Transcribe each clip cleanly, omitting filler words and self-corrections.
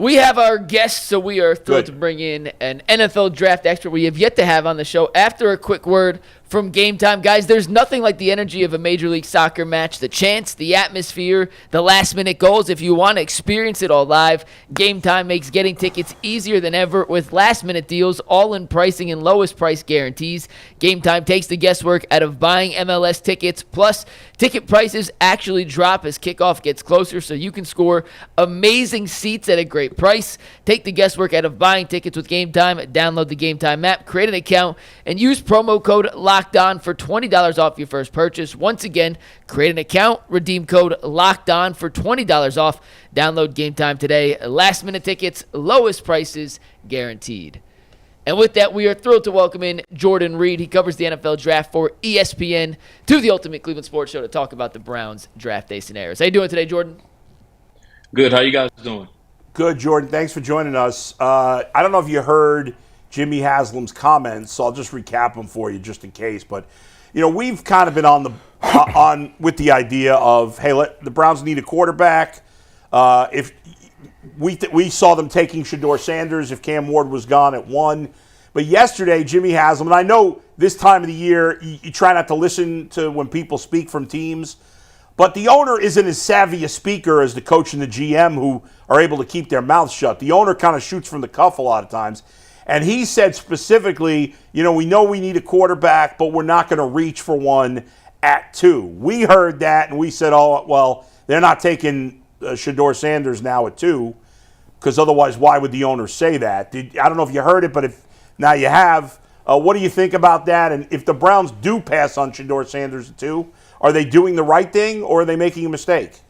We have our guest, so we are thrilled to bring in an NFL draft expert we have yet to have on the show. After a quick word from Game Time. Guys, there's nothing like the energy of a Major League Soccer match, the chants, the atmosphere, the last-minute goals. If you want to experience it all live, Game Time makes getting tickets easier than ever with last-minute deals, all-in pricing, and lowest price guarantees. Game Time takes the guesswork out of buying MLS tickets. Plus, ticket prices actually drop as kickoff gets closer, so you can score amazing seats at a great price. Take the guesswork out of buying tickets with Game Time. Download the Game Time app, create an account, and use promo code LOCKEDON for $20 off your first purchase. Once again, create an account, redeem code LOCKEDON for $20 off. Download Game Time today. Last minute tickets, lowest prices guaranteed. And with that, we are thrilled to welcome in Jordan Reid. He covers the NFL Draft for ESPN to the Ultimate Cleveland Sports Show to talk about the Browns draft day scenarios. How you doing today, Jordan? Good. How you guys doing? Good, Jordan. Thanks for joining us. I don't know if you heard Jimmy Haslam's comments, so I'll just recap them for you just in case. But, you know, we've kind of been on with the idea of, hey, the Browns need a quarterback. If we saw them taking Shedeur Sanders if Cam Ward was gone at 1. But yesterday, Jimmy Haslam, and I know this time of the year you try not to listen to when people speak from teams, but the owner isn't as savvy a speaker as the coach and the GM who are able to keep their mouths shut. The owner kind of shoots from the cuff a lot of times. And he said specifically, you know we need a quarterback, but we're not going to reach for one at 2. We heard that, and we said, oh, well, they're not taking Shedeur Sanders now at 2, because otherwise why would the owner say that? I don't know if you heard it, but if now you have, what do you think about that? And if the Browns do pass on Shedeur Sanders at 2, are they doing the right thing, or are they making a mistake?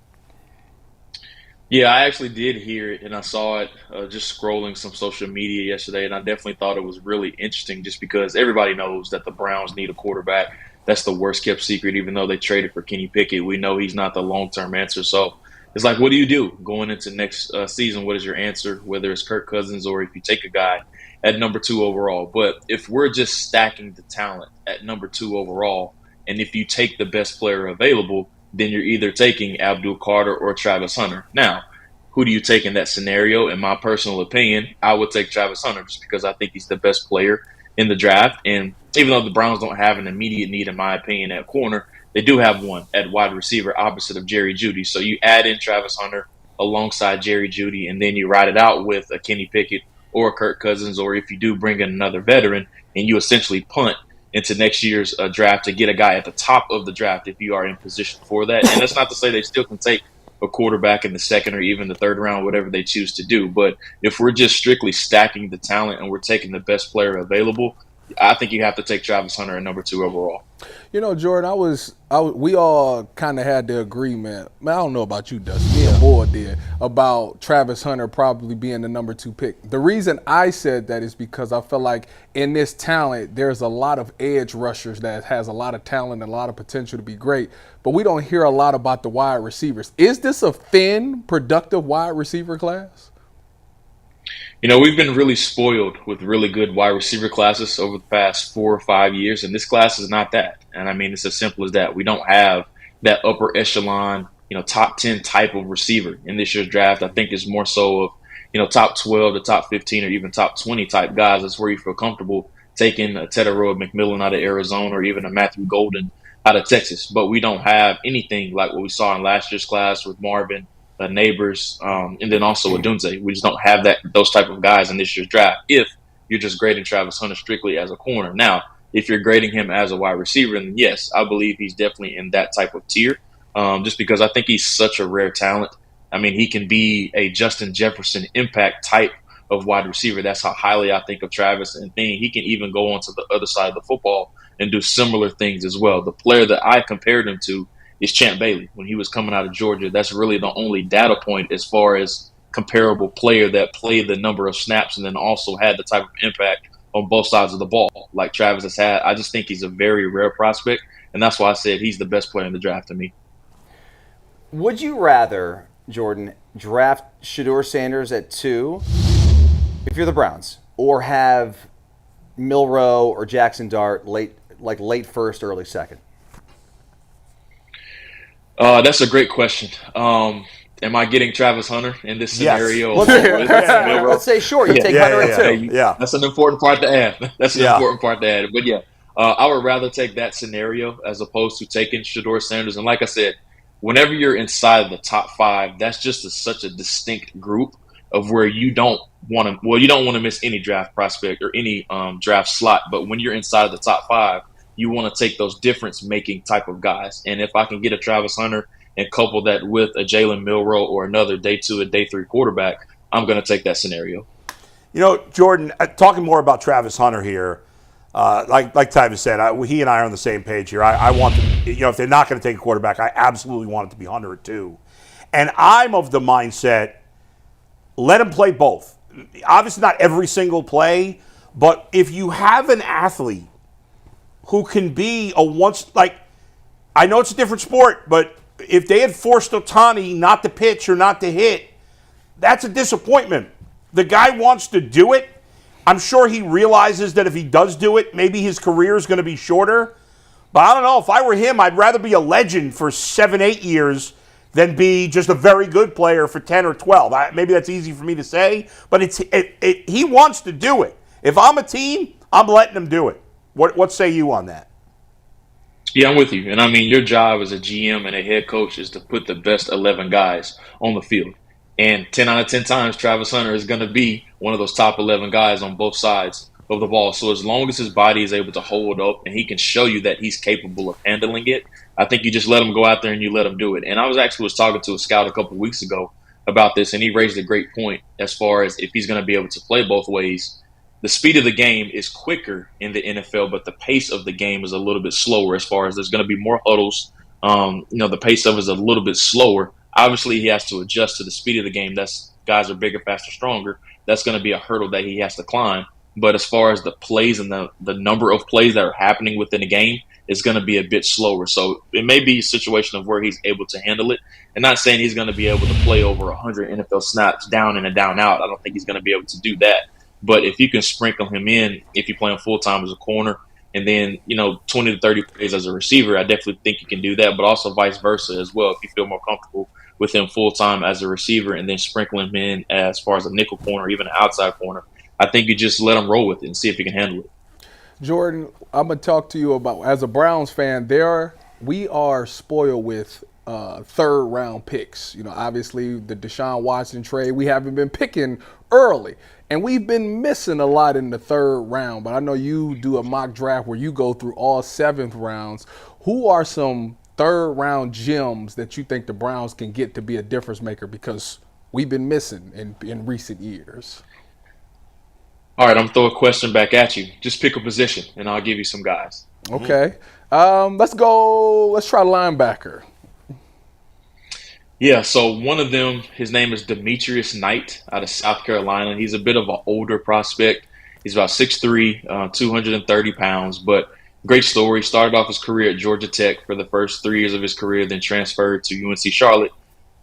Yeah, I actually did hear it, and I saw it just scrolling some social media yesterday, and I definitely thought it was really interesting just because everybody knows that the Browns need a quarterback. That's the worst-kept secret, even though they traded for Kenny Pickett. We know he's not the long-term answer. So it's like, what do you do going into next season? What is your answer, whether it's Kirk Cousins or if you take a guy at number 2 overall? But if we're just stacking the talent at number 2 overall, and if you take the best player available, then you're either taking Abdul Carter or Travis Hunter. Now, who do you take in that scenario? In my personal opinion, I would take Travis Hunter just because I think he's the best player in the draft. And even though the Browns don't have an immediate need, in my opinion, at corner, they do have one at wide receiver opposite of Jerry Jeudy. So you add in Travis Hunter alongside Jerry Jeudy, and then you ride it out with a Kenny Pickett or a Kirk Cousins, or if you do bring in another veteran, and you essentially punt into next year's draft to get a guy at the top of the draft if you are in position for that. And that's not to say they still can take a quarterback in the second or even the third round, whatever they choose to do. But if we're just strictly stacking the talent and we're taking the best player available, I think you have to take Travis Hunter at number 2 overall. You know, Jordan, we all kind of had the agreement. Man, I don't know about you, Dustin. Me and Lloyd did about Travis Hunter probably being the number 2 pick. The reason I said that is because I feel like in this talent, there's a lot of edge rushers that has a lot of talent and a lot of potential to be great, but we don't hear a lot about the wide receivers. Is this a thin, productive wide receiver class? You know, we've been really spoiled with really good wide receiver classes over the past 4 or 5 years, and this class is not that. And I mean, it's as simple as that. We don't have that upper echelon, top 10 type of receiver in this year's draft. I think it's more so of, top 12 to top 15 or even top 20 type guys. That's where you feel comfortable taking a Tedoroa McMillan out of Arizona or even a Matthew Golden out of Texas. But we don't have anything like what we saw in last year's class with Marvin, Neighbors, and then also Odunze. We just don't have those type of guys in this year's draft if you're just grading Travis Hunter strictly as a corner. Now, if you're grading him as a wide receiver, then yes, I believe he's definitely in that type of tier, just because I think he's such a rare talent. I mean, he can be a Justin Jefferson impact type of wide receiver. That's how highly I think of Travis. And then he can even go onto the other side of the football and do similar things as well. The player that I compared him to is Champ Bailey when he was coming out of Georgia. That's really the only data point as far as comparable player that played the number of snaps and then also had the type of impact on both sides of the ball like Travis has had. I just think he's a very rare prospect, and that's why I said he's the best player in the draft to me. Would you rather, Jordan, draft Shedeur Sanders at 2 if you're the Browns, or have Milroe or Jackson Dart late first, early second? That's a great question. Am I getting Travis Hunter in this Yes. scenario? Let's say sure. You take Hunter at 2. Yeah. That's an important part to add. Yeah. Important part to add. But yeah, I would rather take that scenario as opposed to taking Shedeur Sanders. And like I said, whenever you're inside the top 5, that's just such a distinct group of where you don't want to. Well, you don't want to miss any draft prospect or any draft slot. But when you're inside of the top 5, you want to take those difference-making type of guys. And if I can get a Travis Hunter and couple that with a Jalen Milroe or another day 2 or day 3 quarterback, I'm going to take that scenario. You know, Jordan, talking more about Travis Hunter here, like Tyvis said, he and I are on the same page here. I want them, if they're not going to take a quarterback, I absolutely want it to be Hunter at 2. And I'm of the mindset, let him play both. Obviously not every single play, but if you have an athlete who can be I know it's a different sport, but if they had forced Ohtani not to pitch or not to hit, that's a disappointment. The guy wants to do it. I'm sure he realizes that if he does do it, maybe his career is going to be shorter. But I don't know. If I were him, I'd rather be a legend for 7-8 years than be just a very good player for 10 or 12. Maybe that's easy for me to say, but he wants to do it. If I'm a team, I'm letting him do it. What say you on that? Yeah, I'm with you. And I mean, your job as a GM and a head coach is to put the best 11 guys on the field. And 10 out of 10 times, Travis Hunter is going to be one of those top 11 guys on both sides of the ball. So as long as his body is able to hold up and he can show you that he's capable of handling it, I think you just let him go out there and you let him do it. And I was talking to a scout a couple of weeks ago about this, and he raised a great point as far as if he's going to be able to play both ways. The speed of the game is quicker in the NFL, but the pace of the game is a little bit slower as far as there's going to be more huddles. The pace of it is a little bit slower. Obviously, he has to adjust to the speed of the game. Guys are bigger, faster, stronger. That's going to be a hurdle that he has to climb. But as far as the plays and the number of plays that are happening within the game, it's going to be a bit slower. So it may be a situation of where he's able to handle it. And not saying he's going to be able to play over 100 NFL snaps down in and down out. I don't think he's going to be able to do that. But if you can sprinkle him in, if you play him full-time as a corner, and then, 20 to 30 plays as a receiver, I definitely think you can do that, but also vice versa as well. If you feel more comfortable with him full-time as a receiver and then sprinkle him in as far as a nickel corner, even an outside corner, I think you just let him roll with it and see if he can handle it. Jordan, I'm going to talk to you about, as a Browns fan, we are spoiled with third-round picks. Obviously, the Deshaun Watson trade, we haven't been picking early. And we've been missing a lot in the third round, but I know you do a mock draft where you go through all 7th rounds. Who are some third-round gems that you think the Browns can get to be a difference maker? Because we've been missing in recent years. All right, I'm going to throw a question back at you. Just pick a position, and I'll give you some guys. Okay. Let's try linebacker. Yeah, so one of them, his name is Demetrius Knight out of South Carolina. He's a bit of an older prospect. He's about 6'3", 230 pounds, but great story. Started off his career at Georgia Tech for the first 3 years of his career, then transferred to UNC Charlotte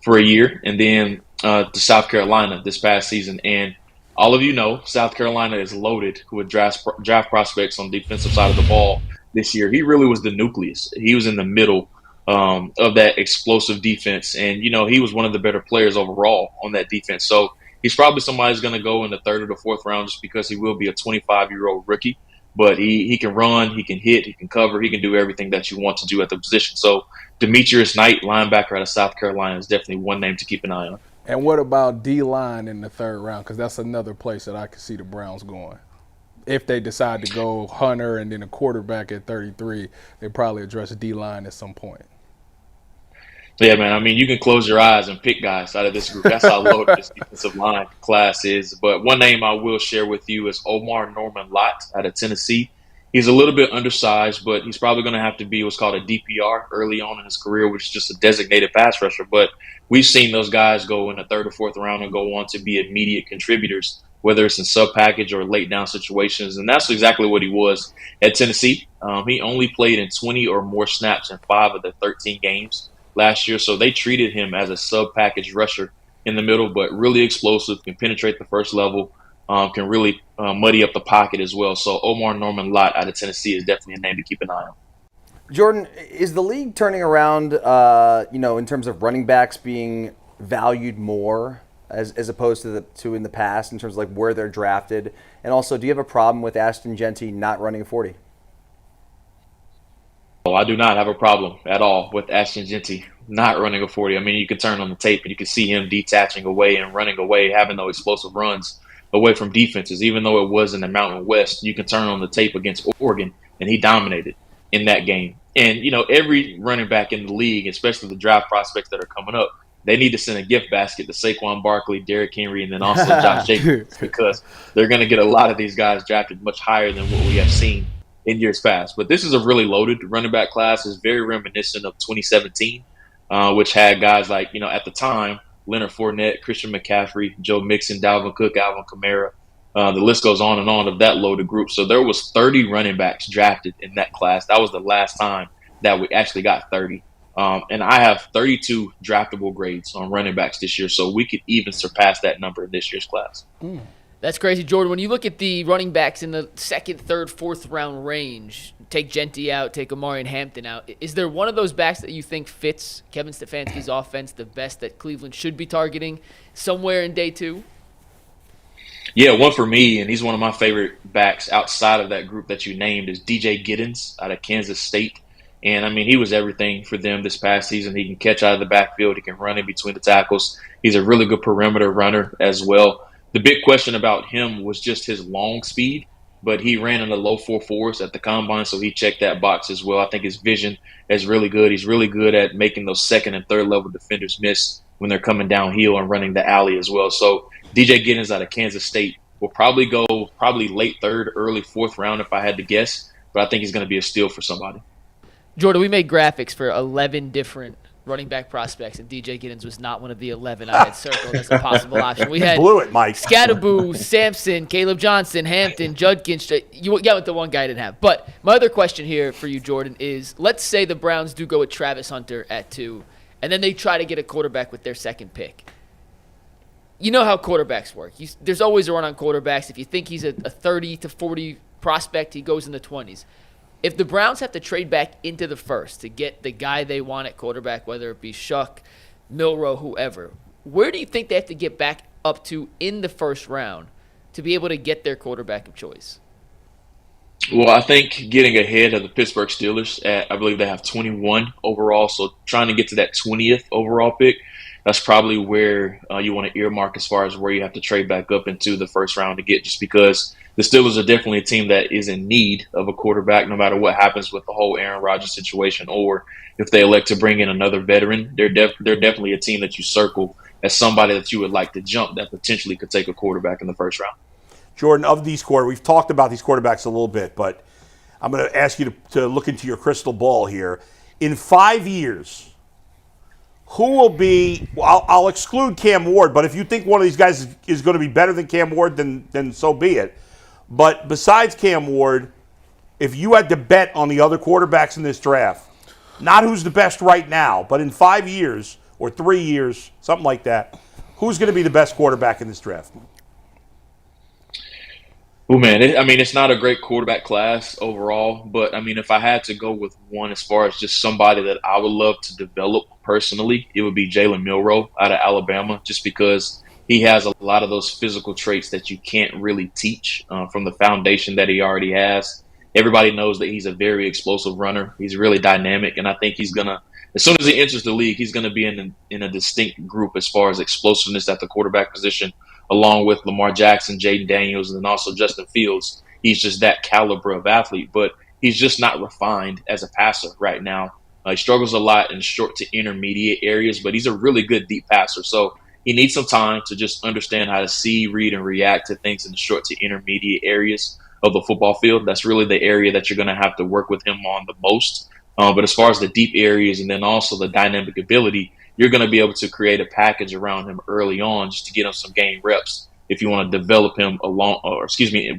for a year, and then to South Carolina this past season. And all of you know, South Carolina is loaded with draft prospects on the defensive side of the ball this year. He really was the nucleus. He was in the middle of that explosive defense. And, he was one of the better players overall on that defense. So he's probably somebody who's going to go in the 3rd or the 4th round just because he will be a 25-year-old rookie. But he can run, he can hit, he can cover, he can do everything that you want to do at the position. So Demetrius Knight, linebacker out of South Carolina, is definitely one name to keep an eye on. And what about D-line in the 3rd round? Because that's another place that I could see the Browns going. If they decide to go Hunter and then a quarterback at 33, they probably address D-line at some point. Yeah, man. I mean, you can close your eyes and pick guys out of this group. That's how loaded this defensive line class is. But one name I will share with you is Omar Norman Lott out of Tennessee. He's a little bit undersized, but he's probably going to have to be what's called a DPR early on in his career, which is just a designated pass rusher. But we've seen those guys go in the 3rd or 4th round and go on to be immediate contributors, whether it's in sub-package or late down situations. And that's exactly what he was at Tennessee. He only played in 20 or more snaps in 5 of the 13 games last year. So they treated him as a sub-package rusher in the middle, but really explosive, can penetrate the first level, can really muddy up the pocket as well. So Omar Norman Lott out of Tennessee is definitely a name to keep an eye on. Jordan, is the league turning around, in terms of running backs being valued more as opposed to in the past in terms of like where they're drafted? And also, do you have a problem with Ashton Jeanty not running a 40? Oh, I do not have a problem at all with Ashton Jeanty not running a 40. I mean, you can turn on the tape and you can see him detaching away and running away, having those explosive runs away from defenses. Even though it was in the Mountain West, you can turn on the tape against Oregon, and he dominated in that game. And, every running back in the league, especially the draft prospects that are coming up, they need to send a gift basket to Saquon Barkley, Derrick Henry, and then also Josh Jacobs, because they're going to get a lot of these guys drafted much higher than what we have seen in years past. But this is a really loaded running back class. It's very reminiscent of 2017, which had guys like, at the time, Leonard Fournette, Christian McCaffrey, Joe Mixon, Dalvin Cook, Alvin Kamara. The list goes on and on of that loaded group. So there was 30 running backs drafted in that class. That was the last time that we actually got 30. And I have 32 draftable grades on running backs this year, so we could even surpass that number in this year's class. That's crazy, Jordan. When you look at the running backs in the second, third, fourth round range, take Jeanty out, take Amari and Hampton out, is there one of those backs that you think fits Kevin Stefanski's offense the best that Cleveland should be targeting somewhere in day two? Yeah, one for me, and he's one of my favorite backs outside of that group that you named, is DJ Giddens out of Kansas State. And, I mean, he was everything for them this past season. He can catch out of the backfield. He can run in between the tackles. He's a really good perimeter runner as well. The big question about him was just his long speed, but he ran in the low 4.4s at the combine, so he checked that box as well. I think his vision is really good. He's really good at making those second and third level defenders miss when they're coming downhill and running the alley as well. So DJ Giddens out of Kansas State will probably go late third, early fourth round if I had to guess, but I think he's going to be a steal for somebody. Jordan, we made graphics for 11 different running back prospects, and DJ Giddens was not one of the 11 I had circled as a possible option. We had blew it, Mike. Scatterboo, Sampson, Caleb Johnson, Hampton, Judkins. You got with the one guy I didn't have. But my other question here for you, Jordan, is let's say the Browns do go with Travis Hunter at 2, and then they try to get a quarterback with their second pick. You know how quarterbacks work. There's always a run on quarterbacks. If you think he's a 30 to 40 prospect, he goes in the 20s. If the Browns have to trade back into the first to get the guy they want at quarterback, whether it be Shuck, Milroe, whoever, where do you think they have to get back up to in the first round to be able to get their quarterback of choice? Well, I think getting ahead of the Pittsburgh Steelers, I believe they have 21 overall, so trying to get to that 20th overall pick, that's probably where you want to earmark as far as where you have to trade back up into the first round to get, just because the Steelers are definitely a team that is in need of a quarterback no matter what happens with the whole Aaron Rodgers situation, or if they elect to bring in another veteran. They're definitely a team that you circle as somebody that you would like to jump that potentially could take a quarterback in the first round. Jordan, of these we've talked about these quarterbacks a little bit, but I'm going to ask you to look into your crystal ball here. In 5 years, who will be – I'll exclude Cam Ward, but if you think one of these guys is going to be better than Cam Ward, then so be it. But besides Cam Ward, if you had to bet on the other quarterbacks in this draft, not who's the best right now, but in 5 years or 3 years, something like that, who's going to be the best quarterback in this draft? Oh, man, it's not a great quarterback class overall, but, if I had to go with one as far as just somebody that I would love to develop personally, it would be Jalen Milroe out of Alabama, just because he has a lot of those physical traits that you can't really teach from the foundation that he already has. Everybody knows that he's a very explosive runner. He's really dynamic, and I think he's going to, as soon as he enters the league, he's going to be in a distinct group as far as explosiveness at the quarterback position, along with Lamar Jackson, Jaden Daniels, and then also Justin Fields. He's just that caliber of athlete, but he's just not refined as a passer right now. He struggles a lot in short to intermediate areas, but he's a really good deep passer. So he needs some time to just understand how to see, read, and react to things in the short to intermediate areas of the football field. That's really the area that you're going to have to work with him on the most. But as far as the deep areas and then also the dynamic ability, you're going to be able to create a package around him early on just to get him some game reps if you want to develop him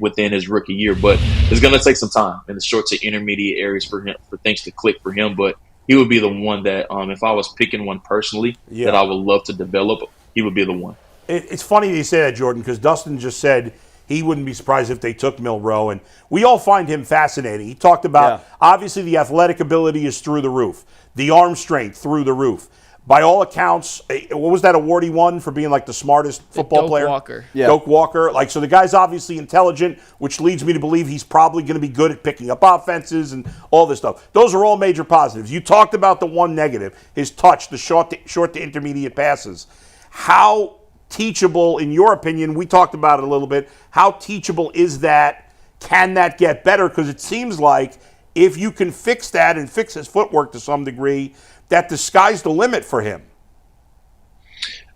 within his rookie year. But it's going to take some time in the short to intermediate areas for things to click for him. But he would be the one that, if I was picking one personally, that I would love to develop, he would be the one. It's funny you say that, Jordan, because Dustin just said he wouldn't be surprised if they took Milroe, and we all find him fascinating. He talked about, obviously, the athletic ability is through the roof, the arm strength through the roof, by all accounts, what was that award he won for being like the smartest football Doak player? Walker. Yeah. Doak Walker. Like, so the guy's obviously intelligent, which leads me to believe he's probably going to be good at picking up offenses and all this stuff. Those are all major positives. You talked about the one negative, his touch, the short to intermediate passes. How teachable, in your opinion, we talked about it a little bit, how teachable is that? Can that get better? Because it seems like if you can fix that and fix his footwork to some degree, that the sky's the limit for him.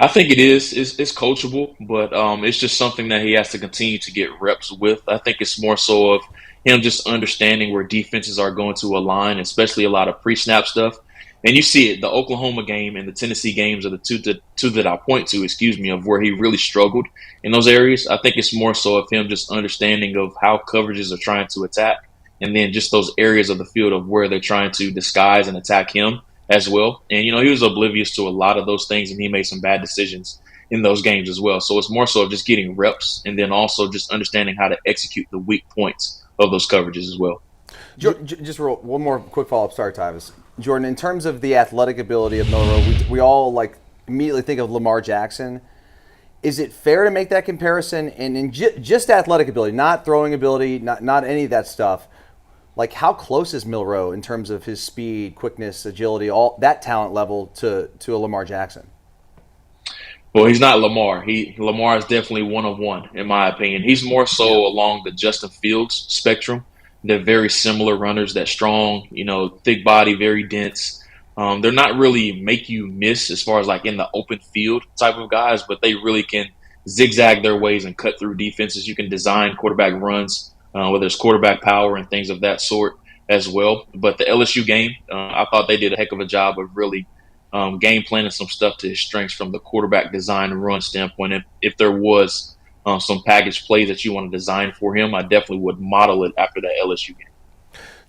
I think it is. It's coachable, but it's just something that he has to continue to get reps with. I think it's more so of him just understanding where defenses are going to align, especially a lot of pre-snap stuff. And you see it, the Oklahoma game and the Tennessee games are the two that I point to, of where he really struggled in those areas. I think it's more so of him just understanding of how coverages are trying to attack, and then just those areas of the field of where they're trying to disguise and attack him as well. And, he was oblivious to a lot of those things, and he made some bad decisions in those games as well. So it's more so of just getting reps and then also just understanding how to execute the weak points of those coverages as well. Just one more quick follow-up. Sorry, Tyvis. Jordan, in terms of the athletic ability of Milroe, we all immediately think of Lamar Jackson. Is it fair to make that comparison? And in just athletic ability, not throwing ability, not any of that stuff. Like, how close is Milroe in terms of his speed, quickness, agility, all that talent level to a Lamar Jackson? Well, he's not Lamar. Lamar is definitely one-of-one, in my opinion. He's more so along the Justin Fields spectrum. They're very similar runners, that strong, thick body, very dense. They're not really make you miss as far as like in the open field type of guys, but they really can zigzag their ways and cut through defenses. You can design quarterback runs, whether it's quarterback power and things of that sort as well. But the LSU game, I thought they did a heck of a job of really game planning some stuff to his strengths from the quarterback design and run standpoint. If there was some package plays that you want to design for him, I definitely would model it after that LSU game.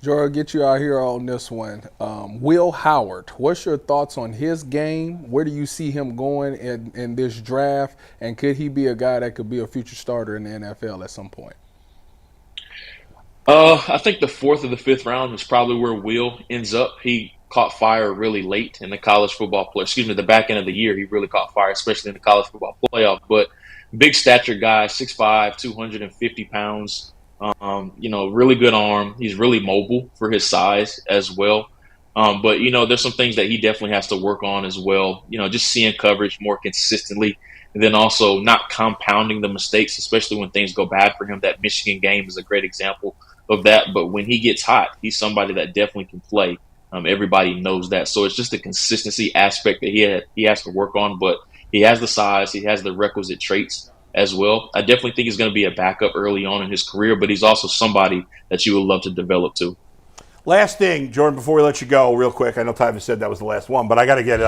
Jordan, get you out here on this one. Will Howard, what's your thoughts on his game? Where do you see him going in this draft? And could he be a guy that could be a future starter in the NFL at some point? I think the 4th or the 5th round is probably where Will ends up. He caught fire really late in the college football play. The back end of the year, he really caught fire, especially in the college football playoff. But big stature guy, 6'5", 250 pounds. Really good arm. He's really mobile for his size as well. But there's some things that he definitely has to work on as well. Just seeing coverage more consistently, and then also not compounding the mistakes, especially when things go bad for him. That Michigan game is a great example of that. But when he gets hot, he's somebody that definitely can play. Everybody knows that. So it's just a consistency aspect that he has to work on. But he has the size. He has the requisite traits as well. I definitely think he's going to be a backup early on in his career, but he's also somebody that you would love to develop too. Last thing, Jordan, before we let you go real quick, I know Tyvis said that was the last one, but I got to get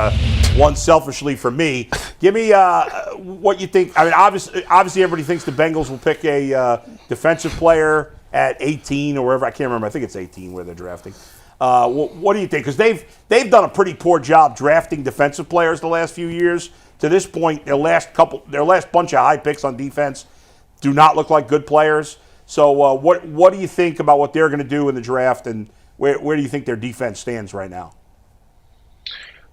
one selfishly for me. Give me what you think. I mean, obviously everybody thinks the Bengals will pick a defensive player at 18 or wherever. I can't remember. I think it's 18 where they're drafting. What do you think? Because they've done a pretty poor job drafting defensive players the last few years. To this point, their last bunch of high picks on defense do not look like good players. So what do you think about what they're going to do in the draft, and where do you think their defense stands right now?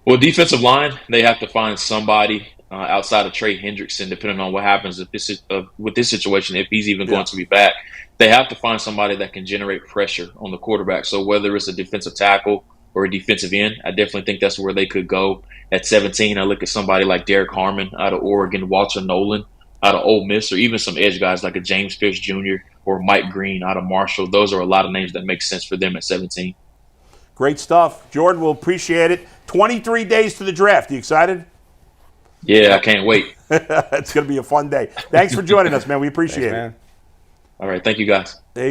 Well, defensive line, they have to find somebody outside of Trey Hendrickson, depending on what happens with this situation, if he's even going to be back. They have to find somebody that can generate pressure on the quarterback. So whether it's a defensive tackle or a defensive end, I definitely think that's where they could go. At 17, I look at somebody like Derek Harmon out of Oregon, Walter Nolan out of Ole Miss, or even some edge guys like a James Pierce Jr. or Mike Green out of Marshall. Those are a lot of names that make sense for them at 17. Great stuff. Jordan, we'll appreciate it. 23 days to the draft. You excited? Yeah, I can't wait. It's going to be a fun day. Thanks for joining us, man. We appreciate it. All right. Thank you, guys. There you go.